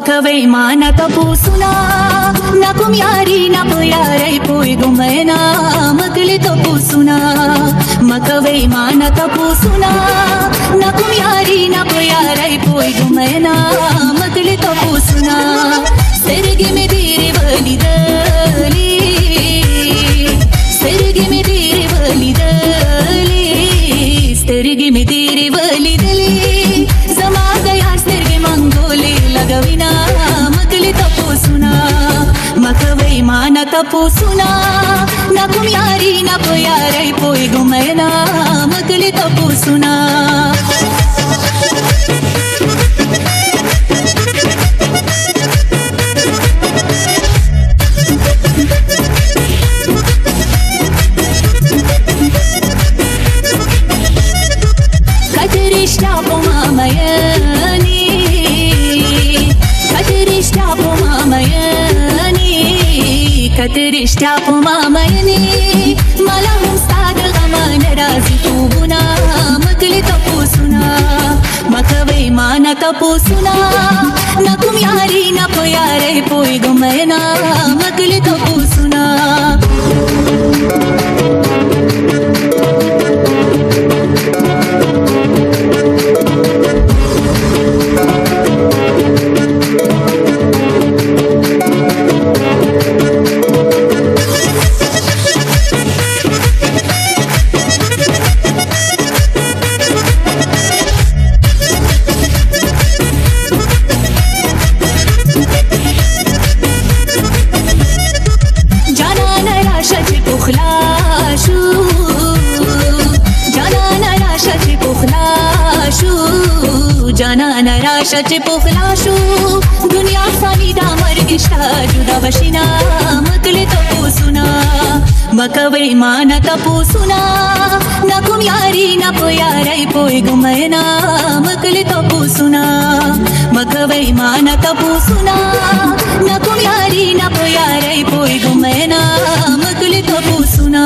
मकवै माना तपूसुना नकुम यारी न पुयारै पोय गुमैना मकले तपूसुना मकवै माना तपूसुना नकुम यारी न पुयारै पोय गुमैना मकले तपूसुना सरगे में तेरे वली दली सरगे में तेरे वली दली सरगे में तेरे वली दली जमा गया सरगे मंगोले लगविना मकले तपूसुना मकवै माना तपूसुना नकुम यारी न पुयारै पोय गुमैना मकले तपूसुना कतरिष्टा पुमामयनी मला मुस्ताद गमान राजी तूबुना मकले तपूसुना मकवै माना तपूसुना नकुम यारी न पुयारै पोय गुमैना मकले तपूसुना जाना नराशाचे पोखलाशू दुनिया फानीदा मर्गिष्टा जुदा वशिना मकले तपूसुना मकवै माना तपूसुना नकुम यारी न पुयारै पोय गुमैना मकले तपूसुना मकवै माना तपूसुना नकुम यारी न पुयारै पोय गुमैना मकले तपूसुना